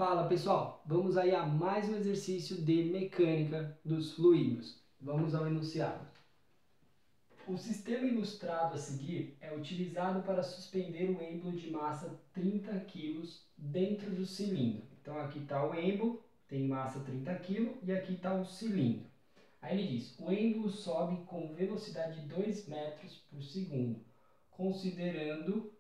Fala pessoal, vamos aí a mais um exercício de mecânica dos fluidos. Vamos ao enunciado. O sistema ilustrado a seguir é utilizado para suspender o êmbolo de massa 30 kg dentro do cilindro. Então aqui está o êmbolo, tem massa 30 kg e aqui está o cilindro. Aí ele diz, o êmbolo sobe com velocidade de 2 metros por segundo, considerando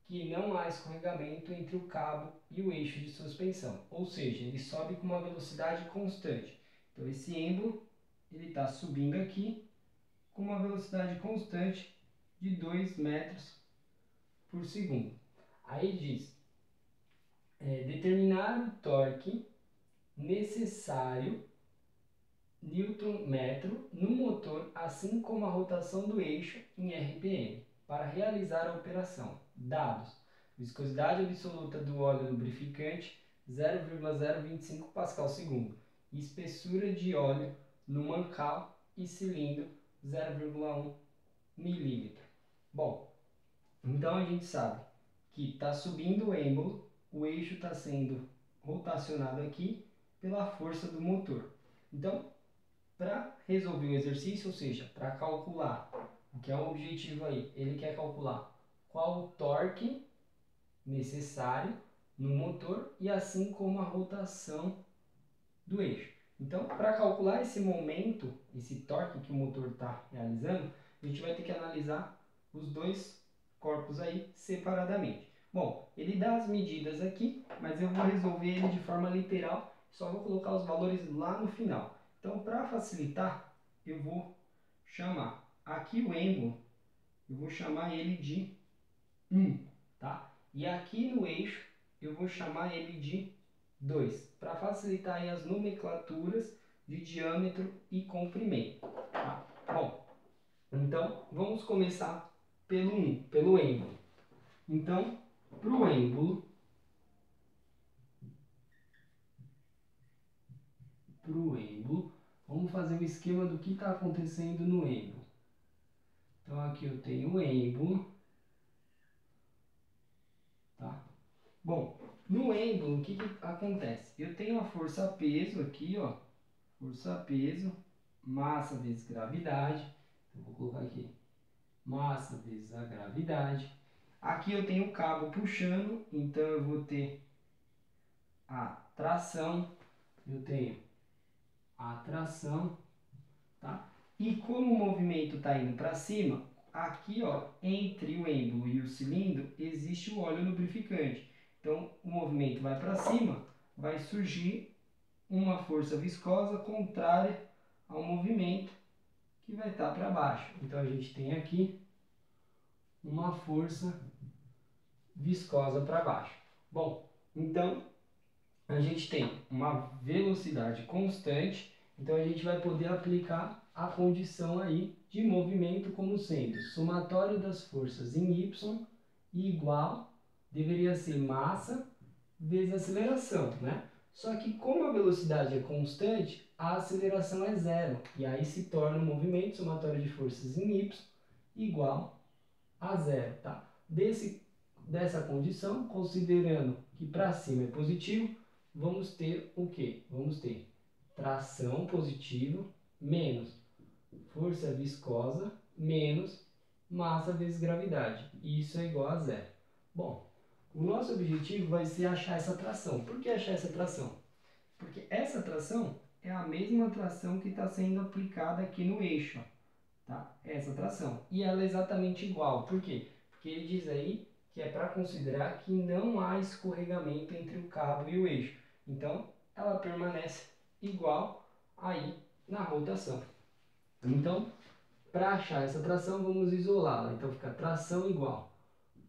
que não há escorregamento entre o cabo e o eixo de suspensão, ou seja, ele sobe com uma velocidade constante. Então esse êmbolo está subindo aqui com uma velocidade constante de 2 metros por segundo. Aí diz, determinar o torque necessário Newton-metro no motor, assim como a rotação do eixo em RPM, para realizar a operação. Dados: viscosidade absoluta do óleo lubrificante 0,025 pascal/segundo, espessura de óleo no mancal e cilindro 0,1 milímetro. Bom, então a gente sabe que está subindo o êmbolo, o eixo está sendo rotacionado aqui pela força do motor. Então, para resolver o exercício, ou seja, para calcular, o que é o objetivo aí, ele quer calcular qual o torque necessário no motor e assim como a rotação do eixo. Então, para calcular esse momento, esse torque que o motor está realizando, a gente vai ter que analisar os dois corpos aí separadamente. Bom, ele dá as medidas aqui, mas eu vou resolver ele de forma literal, só vou colocar os valores lá no final. Então, para facilitar, eu vou chamar aqui o êmbolo, eu vou chamar ele de 1, tá? E aqui no eixo, eu vou chamar ele de 2, para facilitar aí as nomenclaturas de diâmetro e comprimento. Tá? Bom, então vamos começar pelo 1, pelo êmbolo. Então, para o êmbolo, vamos fazer o esquema do que está acontecendo no êmbolo. Então aqui eu tenho o êmbolo, tá? Bom, no êmbolo o que acontece? Eu tenho a força-peso aqui, ó, força-peso, massa vezes gravidade, eu vou colocar aqui, massa vezes a gravidade. Aqui eu tenho o cabo puxando, então eu vou ter a tração, eu tenho a tração, tá? E como o movimento está indo para cima, aqui ó, entre o êmbolo e o cilindro existe o óleo lubrificante. Então o movimento vai para cima, vai surgir uma força viscosa contrária ao movimento que vai estar para baixo. Então a gente tem aqui uma força viscosa para baixo. Bom, então a gente tem uma velocidade constante, então a gente vai poder aplicar a condição aí de movimento como sendo somatório das forças em y e igual deveria ser massa vezes aceleração, né? Só que como a velocidade é constante, a aceleração é zero, e aí se torna o movimento somatório de forças em y igual a zero, tá? Dessa condição, considerando que para cima é positivo, vamos ter o quê? Vamos ter tração positiva menos força viscosa menos massa vezes gravidade. E isso é igual a zero. Bom, o nosso objetivo vai ser achar essa tração. Por que achar essa tração? Porque essa tração é a mesma tração que está sendo aplicada aqui no eixo. Tá? Essa tração. E ela é exatamente igual. Por quê? Porque ele diz aí que é para considerar que não há escorregamento entre o cabo e o eixo. Então, ela permanece igual aí na rotação. Então, para achar essa tração, vamos isolá-la. Então, fica tração igual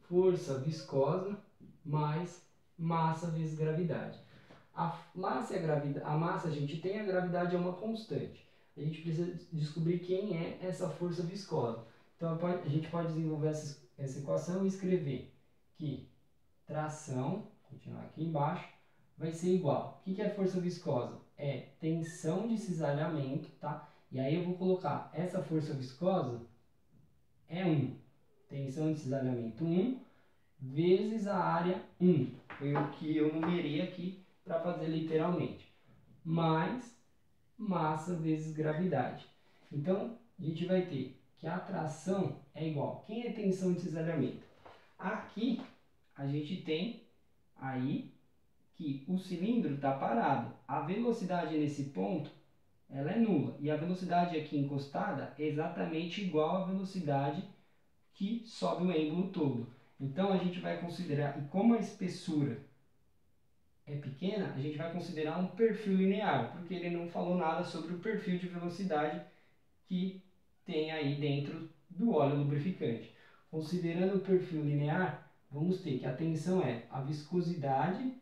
força viscosa mais massa vezes gravidade. A massa, a massa a gente tem, a gravidade é uma constante. A gente precisa descobrir quem é essa força viscosa. Então, a gente pode desenvolver essa equação e escrever que tração, continuar aqui embaixo, vai ser igual. O que é força viscosa? É tensão de cisalhamento, tá? E aí eu vou colocar essa força viscosa é 1. Tensão de cisalhamento 1 vezes a área 1. Foi o que eu numerei aqui para fazer literalmente. Mais massa vezes gravidade. Então, a gente vai ter que a atração é igual. Quem é tensão de cisalhamento? Aqui, a gente tem aí que o cilindro está parado. A velocidade nesse ponto, ela é nula. E a velocidade aqui encostada é exatamente igual à velocidade que sobe o êmbolo todo. Então, a gente vai considerar, e como a espessura é pequena, a gente vai considerar um perfil linear, porque ele não falou nada sobre o perfil de velocidade que tem aí dentro do óleo lubrificante. Considerando o perfil linear, vamos ter que a tensão é a viscosidade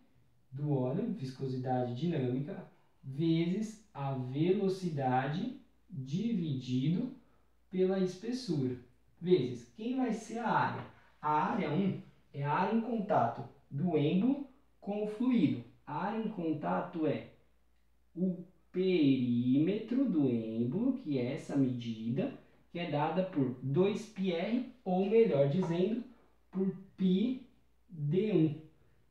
do óleo, viscosidade dinâmica, vezes a velocidade dividido pela espessura, vezes quem vai ser a área? A área 1 é a área em contato do êmbolo com o fluido. A área em contato é o perímetro do êmbolo, que é essa medida, que é dada por 2πr, ou melhor dizendo, por πd1,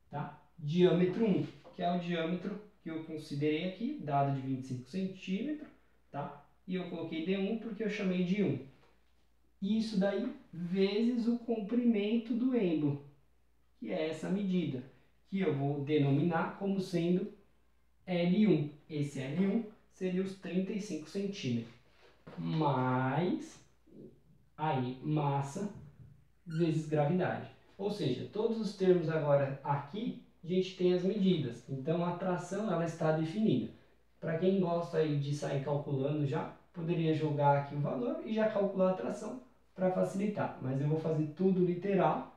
tá? Diâmetro 1, que é o diâmetro que eu considerei aqui, dado de 25 centímetros, tá? E eu coloquei d1 porque eu chamei de 1. Isso daí vezes o comprimento do êmbolo, que é essa medida, que eu vou denominar como sendo L1. Esse L1 seria os 35 centímetros. Mais aí massa vezes gravidade. Ou seja, todos os termos agora aqui, a gente tem as medidas. Então a tração ela está definida. Para quem gosta aí de sair calculando já, poderia jogar aqui o valor e já calcular a tração para facilitar. Mas eu vou fazer tudo literal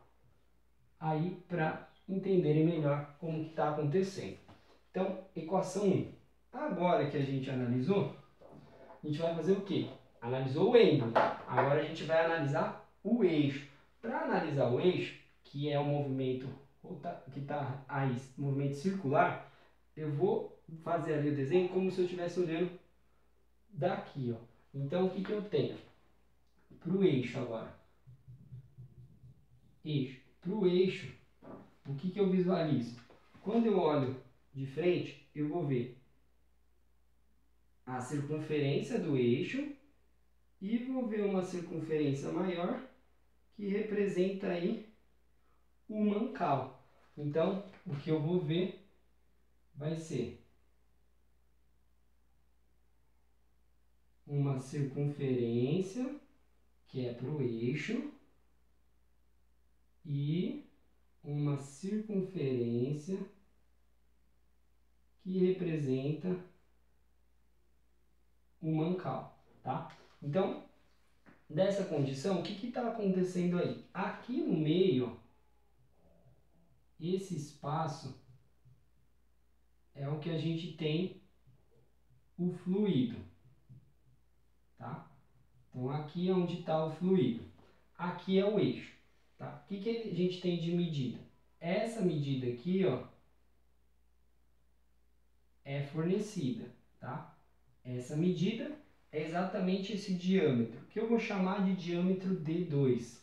aí para entenderem melhor como que está acontecendo. Então, equação 1. Agora que a gente analisou, a gente vai fazer o quê? Analisou o êmbolo. Agora a gente vai analisar o eixo. Para analisar o eixo, que é o movimento que está aí, movimento circular, eu vou fazer ali o desenho como se eu estivesse olhando daqui, ó. Então, o que que eu tenho? Para o eixo agora. Eixo. Para o eixo, o que que eu visualizo? Quando eu olho de frente, eu vou ver a circunferência do eixo e vou ver uma circunferência maior que representa aí o mancal. Então, o que eu vou ver vai ser uma circunferência que é para o eixo e uma circunferência que representa o mancal, tá? Então, dessa condição, o que está acontecendo aí? Aqui no meio, esse espaço é o que a gente tem o fluido, tá? Então, aqui é onde está o fluido. Aqui é o eixo, tá? O que a gente tem de medida? Essa medida aqui, ó, é fornecida, tá? Essa medida é exatamente esse diâmetro, que eu vou chamar de diâmetro D2,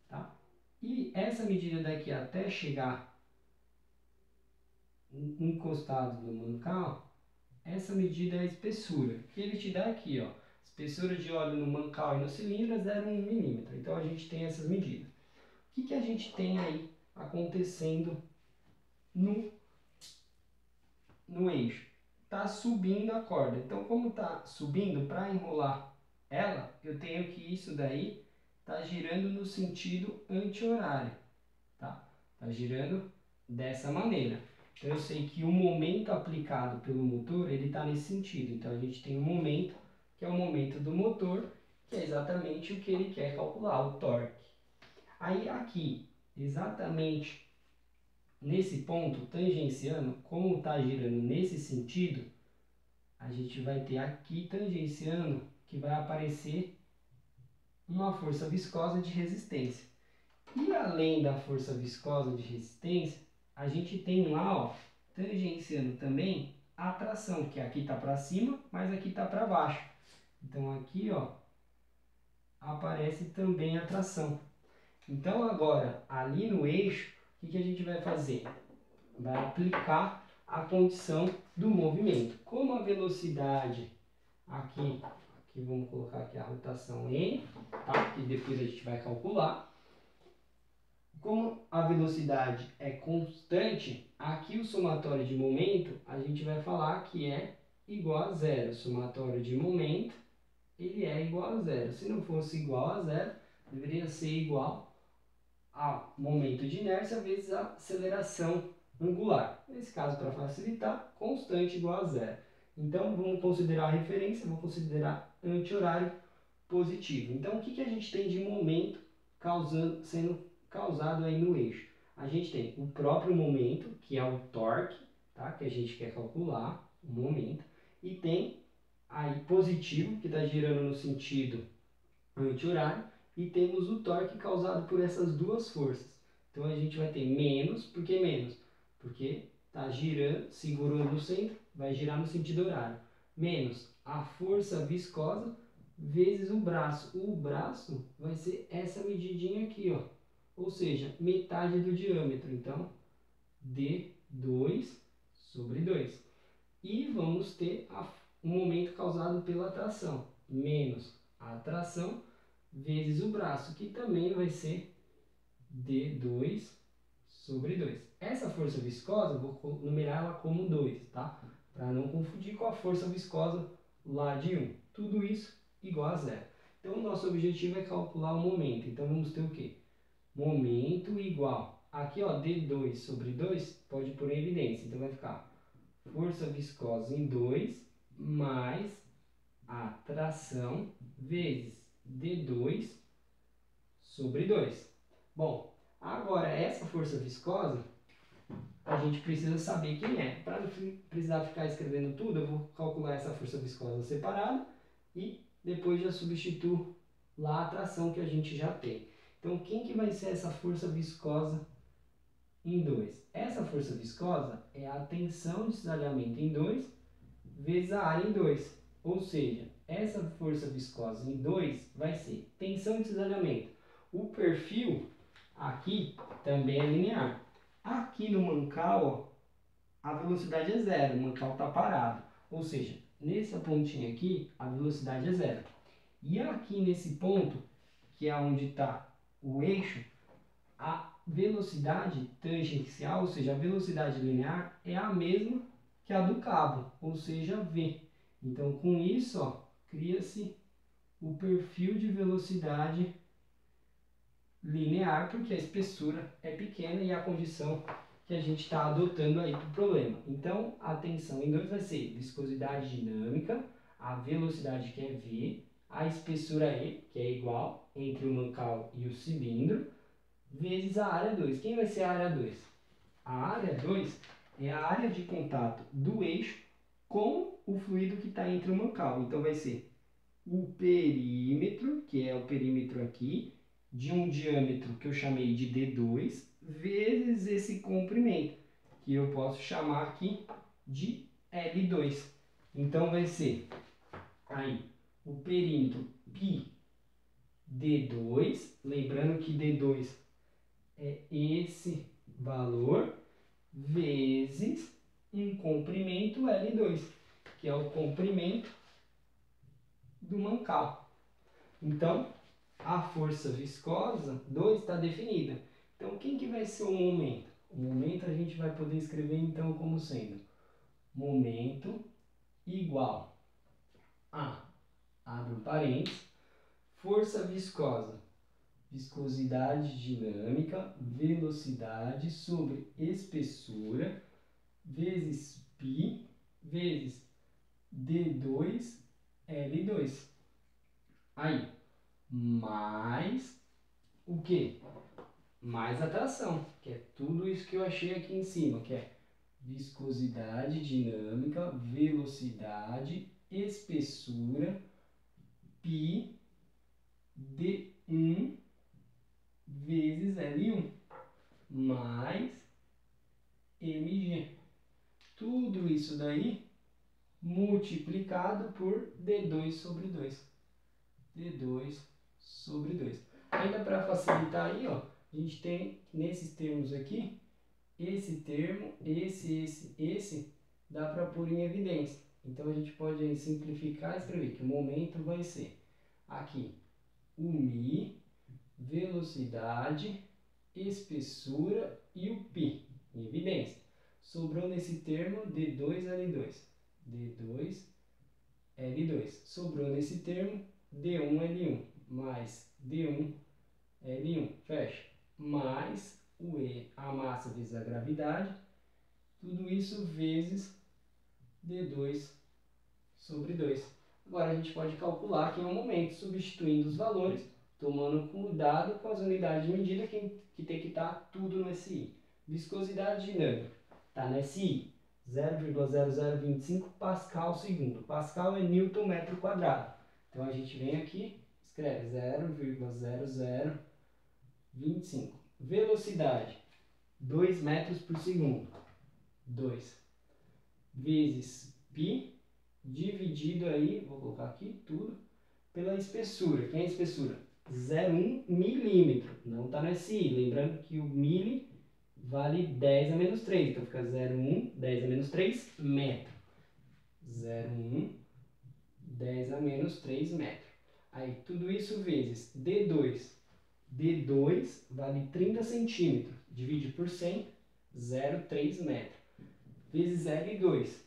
tá? E essa medida daqui até chegar encostado no mancal, essa medida é a espessura, que ele te dá aqui, ó. Espessura de óleo no mancal e no cilindro é 0,1 milímetro. Então a gente tem essas medidas. O que a gente tem aí acontecendo no eixo? Está subindo a corda. Então, como está subindo, para enrolar ela, eu tenho que isso daí está girando no sentido anti-horário. Tá? Tá girando dessa maneira. Então, eu sei que o momento aplicado pelo motor, ele está nesse sentido. Então, a gente tem um momento, que é o momento do motor, que é exatamente o que ele quer calcular, o torque. Aí, aqui, exatamente nesse ponto, tangenciando, como está girando nesse sentido, a gente vai ter aqui tangenciando que vai aparecer uma força viscosa de resistência. E além da força viscosa de resistência, a gente tem lá, ó, tangenciando também a tração, que aqui está para cima, mas aqui está para baixo. Então aqui, ó, aparece também a tração. Então agora, ali no eixo, o que a gente vai fazer? Vai aplicar a condição do movimento. Como a velocidade aqui vamos colocar aqui a rotação N, tá? Que depois a gente vai calcular. Como a velocidade é constante, aqui o somatório de momento a gente vai falar que é igual a zero. O somatório de momento ele é igual a zero. Se não fosse igual a zero, deveria ser igual ao momento de inércia vezes a aceleração angular. Nesse caso, para facilitar, constante igual a zero. Então, vamos considerar a referência, vou considerar anti-horário positivo. Então, o que a gente tem de momento sendo causado aí no eixo? A gente tem o próprio momento, que é o torque, tá? Que a gente quer calcular, o momento, e tem aí positivo, que está girando no sentido anti-horário, e temos o torque causado por essas duas forças. Então a gente vai ter menos, por que menos? Porque está girando, segurando no centro, vai girar no sentido horário. Menos a força viscosa vezes o braço. O braço vai ser essa medidinha aqui, ó. Ou seja, metade do diâmetro. Então, D2 sobre 2. E vamos ter o momento causado pela tração. Menos a tração vezes o braço, que também vai ser D2 sobre 2. Essa força viscosa, vou numerar ela como 2, tá? Para não confundir com a força viscosa lá de 1. Tudo isso igual a zero. Então, o nosso objetivo é calcular o momento. Então, vamos ter o quê? Momento igual. Aqui, ó, D2 sobre 2, pode pôr em evidência. Então, vai ficar força viscosa em 2 mais a tração vezes D2 sobre 2. Bom, agora essa força viscosa, a gente precisa saber quem é. Para não precisar ficar escrevendo tudo, eu vou calcular essa força viscosa separada e depois já substituo lá a tração que a gente já tem. Então, quem que vai ser essa força viscosa em 2? Essa força viscosa é a tensão de cisalhamento em 2 vezes a área em 2. Ou seja, essa força viscosa em 2 vai ser tensão de cisalhamento. O perfil aqui também é linear. Aqui no mancal, ó, a velocidade é zero, o mancal está parado. Ou seja, nessa pontinha aqui, a velocidade é zero. E aqui nesse ponto, que é onde está o eixo, a velocidade tangencial, ou seja, a velocidade linear, é a mesma que a do cabo, ou seja, v. Então, com isso, ó, cria-se o perfil de velocidade linear, porque a espessura é pequena e é a condição que a gente está adotando aí para o problema. Então, a tensão em 2 vai ser viscosidade dinâmica, a velocidade que é v, a espessura E, que é igual entre o mancal e o cilindro, vezes a área 2. Quem vai ser a área 2? A área 2 é a área de contato do eixo com o fluido que está entre o mancal. Então, vai ser o perímetro, que é o perímetro aqui, de um diâmetro que eu chamei de D2, vezes esse comprimento, que eu posso chamar aqui de L2. Então, vai ser aí o perímetro π D2, lembrando que D2 é esse valor, vezes um comprimento L2, que é o comprimento do mancal. Então, a força viscosa 2 está definida. Então, quem que vai ser o momento? O momento a gente vai poder escrever então como sendo momento igual a, abre um parênteses, força viscosa, viscosidade dinâmica, velocidade sobre espessura, vezes π, vezes D2, L2. Aí, mais o quê? Mais a tração, que é tudo isso que eu achei aqui em cima, que é viscosidade dinâmica, velocidade, espessura, π, D1 vezes L1, mais mg. Tudo isso daí multiplicado por D2 sobre 2. D2 sobre 2. Ainda para facilitar aí, ó, a gente tem nesses termos aqui esse termo, esse, dá para pôr em evidência. Então a gente pode aí simplificar e escrever que o momento vai ser aqui o μ, velocidade, espessura e o π, em evidência. Sobrou nesse termo D2L2. D2, L2. Sobrou nesse termo D1L1 mais D1, L1, fecha. Mais o E, a massa vezes a gravidade, tudo isso vezes D2 sobre 2. Agora a gente pode calcular aqui no momento, substituindo os valores, tomando cuidado com as unidades de medida que tem que estar tudo no SI. Viscosidade dinâmica está no SI, 0,0025 Pascal segundo. Pascal é Newton metro quadrado. Então a gente vem aqui, escreve 0,0025. Velocidade, 2 metros por segundo. 2 vezes π dividido aí, vou colocar aqui tudo, pela espessura. Quem é a espessura? 0,1 milímetro. Não está no SI. Lembrando que o mili vale 10 a menos 3. Então fica 0,1, 10 a menos 3 metro. 0,1, 10 a menos 3 metro. Aí tudo isso vezes D2. D2 vale 30 centímetros. Divide por 100, 0,3 metro. Vezes L2.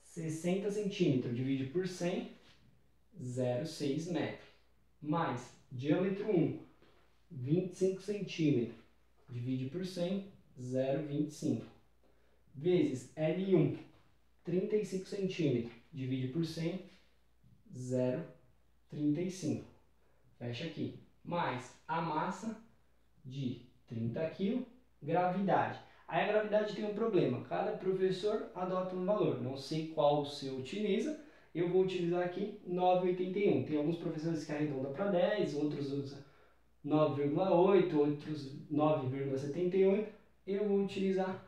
60 centímetros. Divide por 100, 0,6 metro. Mais diâmetro 1, 25 centímetros. Divide por 100, 0,25. Vezes L1, 35 centímetros. Divide por 100, 0,35. Fecha aqui. Mais a massa de 30 kg, gravidade. Aí a gravidade tem um problema. Cada professor adota um valor. Não sei qual o seu utiliza. Eu vou utilizar aqui 9,81. Tem alguns professores que arredondam para 10, outros usam 9,8, outros 9,78. Eu vou utilizar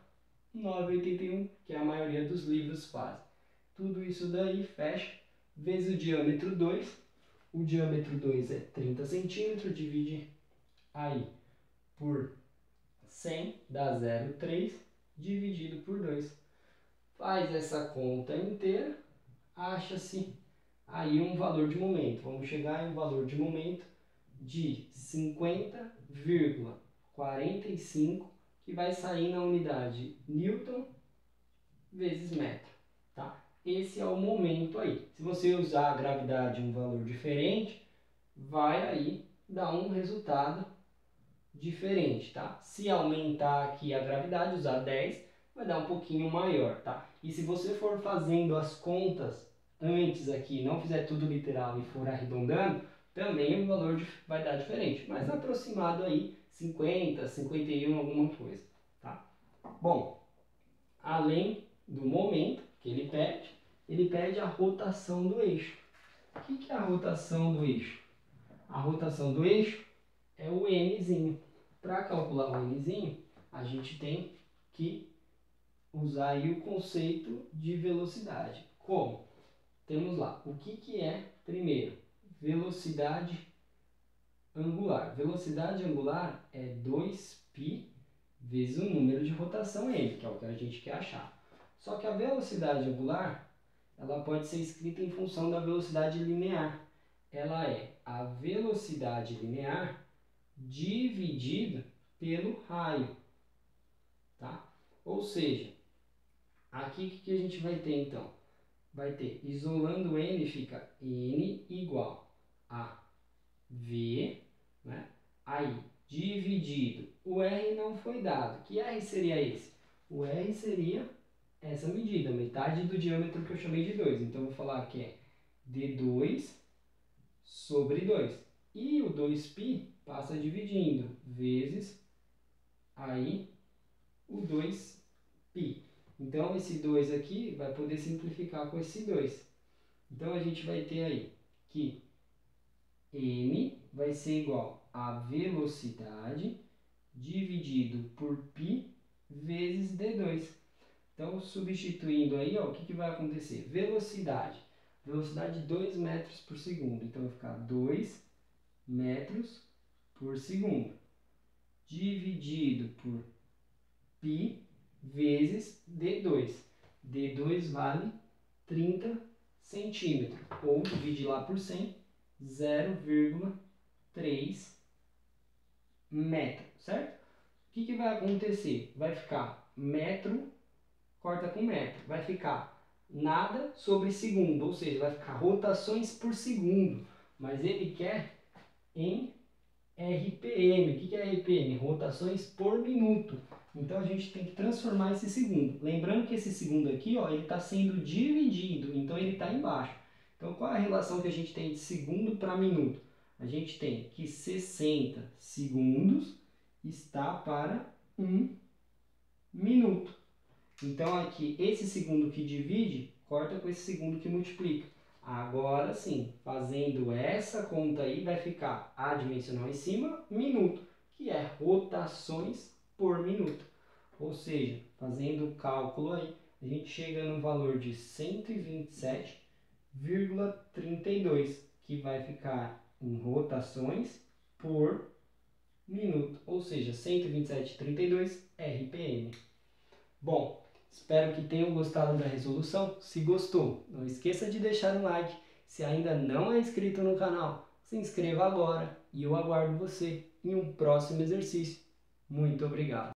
9,81, que a maioria dos livros faz. Tudo isso daí fecha, vezes o diâmetro 2. O diâmetro 2 é 30 centímetros, divide aí por 100, dá 0,3, dividido por 2. Faz essa conta inteira, acha-se aí um valor de momento. Vamos chegar em um valor de momento de 50,45, que vai sair na unidade Newton vezes metro. Tá? Esse é o momento aí. Se você usar a gravidade um valor diferente, vai aí dar um resultado diferente, tá? Se aumentar aqui a gravidade, usar 10, vai dar um pouquinho maior, tá? E se você for fazendo as contas antes aqui, não fizer tudo literal e for arredondando, também o valor vai dar diferente, mas aproximado aí 50, 51, alguma coisa, tá? Bom, além do momento que ele pede a rotação do eixo. O que é a rotação do eixo? A rotação do eixo é o Nzinho. Para calcular o Nzinho, a gente tem que usar aí o conceito de velocidade. Como? Temos lá, o que é, primeiro, velocidade angular. Velocidade angular é 2π vezes o número de rotação n, que é o que a gente quer achar. Só que a velocidade angular, ela pode ser escrita em função da velocidade linear. Ela é a velocidade linear dividido pelo raio, tá? Ou seja, aqui o que a gente vai ter então? Vai ter, isolando n, fica n igual a v, né? Aí, dividido, o r não foi dado. Que r seria esse? O r seria essa medida, metade do diâmetro que eu chamei de 2. Então, eu vou falar que é d2 sobre 2. E o 2π passa dividindo, vezes aí o 2π. Então, esse 2 aqui vai poder simplificar com esse 2. Então, a gente vai ter aí que n vai ser igual a velocidade dividido por π vezes d2. Então, substituindo aí, ó, o que vai acontecer? Velocidade. Velocidade de 2 metros por segundo. Então, vai ficar 2 metros por segundo. Dividido por π vezes D2. D2 vale 30 centímetros. Ou divide lá por 100, 0,3 metro, certo? O que vai acontecer? Vai ficar metro, corta com metro. Vai ficar nada sobre segundo, ou seja, vai ficar rotações por segundo. Mas ele quer em RPM. O que é RPM? Rotações por minuto. Então a gente tem que transformar esse segundo. Lembrando que esse segundo aqui, ó, ele está sendo dividido, então ele está embaixo. Então qual é a relação que a gente tem de segundo para minuto? A gente tem que 60 segundos está para 1 minuto. Então aqui, esse segundo que divide, corta com esse segundo que multiplica. Agora sim, fazendo essa conta aí, vai ficar adimensional em cima, minuto, que é rotações por minuto. Ou seja, fazendo o cálculo aí, a gente chega no valor de 127,32, que vai ficar em rotações por minuto. Ou seja, 127,32 RPM. Bom, espero que tenham gostado da resolução. Se gostou, não esqueça de deixar um like. Se ainda não é inscrito no canal, se inscreva agora e eu aguardo você em um próximo exercício. Muito obrigado!